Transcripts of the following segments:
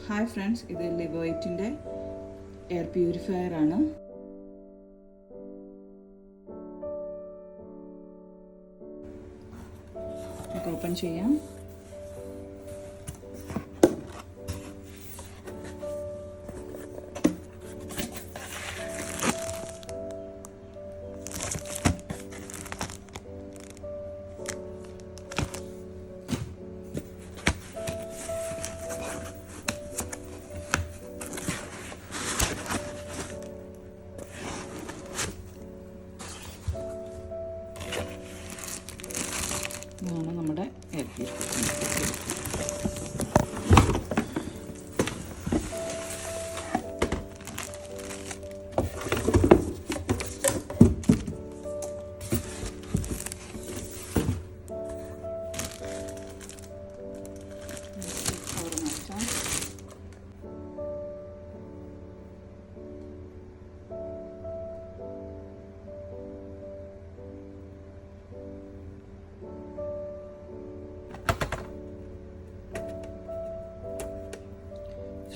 Hi friends, ഇത് ലിവോയിറ്റിൻ്റെ air purifier ആണ്. Open ചെയ്യാം. ഇതാണ് നമ്മുടെ എയർ പ്യൂരിഫയർ.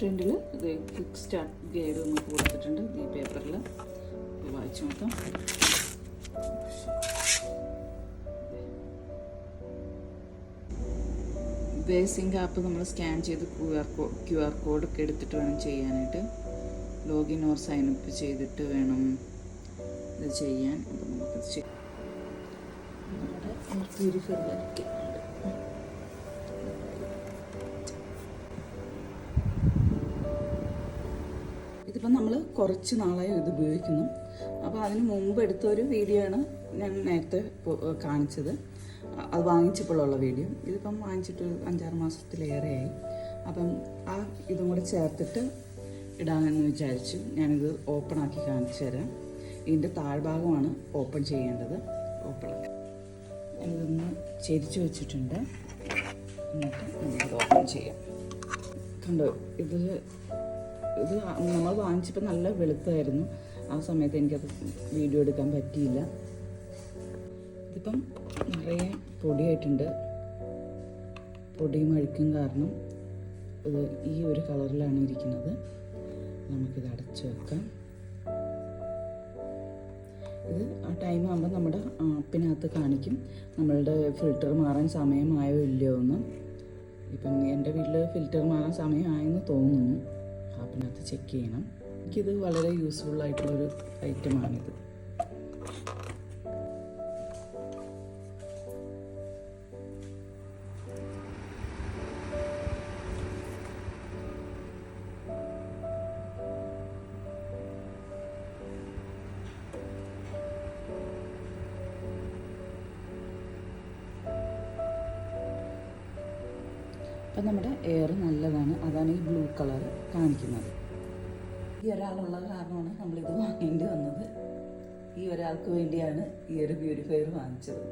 ഫ്രണ്ടിൽ ഇത് ക്വിക്ക് സ്റ്റാർട്ട് ഗൈഡ് നമുക്ക് കൊടുത്തിട്ടുണ്ട്. ഈ പേപ്പറിൽ വായിച്ചു നോക്കാം. ബേസിംഗ് ആപ്പ് നമ്മൾ സ്കാൻ ചെയ്ത് ക്യു ആർ കോഡൊക്കെ എടുത്തിട്ട് വേണം ചെയ്യാനായിട്ട്. ലോഗിൻ ഓർ സൈൻ അപ്പ് ചെയ്തിട്ട് വേണം ഇത് ചെയ്യാൻ. അപ്പോൾ നമുക്കത് ചെയ്യാം. നമ്മുടെ എയർ പ്യൂരിഫയറിലേക്ക് ഇതിപ്പം നമ്മൾ കുറച്ച് നാളായി ഇത് ഉപയോഗിക്കുന്നു. അപ്പോൾ അതിന് മുമ്പ് എടുത്തൊരു വീഡിയോ ആണ് ഞാൻ നേരത്തെ കാണിച്ചത്. അത് വാങ്ങിച്ചപ്പോഴുള്ള വീഡിയോ. ഇതിപ്പം വാങ്ങിച്ചിട്ട് 5-6 മാസത്തിലേറെയായി. അപ്പം ആ ഇതും കൂടെ ചേർത്തിട്ട് ഇടാമെന്ന് വിചാരിച്ചു. ഞാനിത് ഓപ്പൺ ആക്കി കാണിച്ചു തരാം. ഇതിൻ്റെ താഴ്ഭാഗമാണ് ഓപ്പൺ ചെയ്യേണ്ടത്. ഓപ്പണാക്കി ഞാനിതൊന്ന് ചെരിച്ച് വെച്ചിട്ടുണ്ട്. എന്നിട്ട് നമുക്കിത് ഓപ്പൺ ചെയ്യാം. കണ്ടോ, ഇത് നമ്മൾ വാങ്ങിച്ചപ്പോൾ നല്ല വെളുത്തായിരുന്നു. ആ സമയത്ത് എനിക്കത് വീഡിയോ എടുക്കാൻ പറ്റിയില്ല. ഇതിപ്പം നിറയെ പൊടിയായിട്ടുണ്ട്. പൊടിയും അഴുക്കും കാരണം ഇത് ഈ ഒരു കളറിലാണ് ഇരിക്കുന്നത്. നമുക്കിത് അടച്ചു വെക്കാം. ഇത് ആ ടൈം ആകുമ്പോൾ നമ്മുടെ ആപ്പിനകത്ത് കാണിക്കും നമ്മളുടെ ഫിൽറ്റർ മാറാൻ സമയമായോ ഇല്ലയോ എന്ന്. ഇപ്പം എൻ്റെ വീട്ടിൽ ഫിൽറ്റർ മാറാൻ സമയമായെന്ന് തോന്നുന്നു. ആപ്പിനകത്ത് ചെക്ക് ചെയ്യണം. എനിക്കിത് വളരെ യൂസ്ഫുൾ ആയിട്ടുള്ളൊരു ഐറ്റമാണിത്. അപ്പം നമ്മുടെ എയർ നല്ലതാണ്. അതാണ് ഈ ബ്ലൂ കളർ കാണിക്കുന്നത്. ഈ ഒരാളുള്ള കാരണമാണ് നമ്മളിത് വാങ്ങേണ്ടി വന്നത്. ഈ ഒരാൾക്ക് വേണ്ടിയാണ് ഈ ഒരു പ്യൂരിഫയർ വാങ്ങിച്ചത്.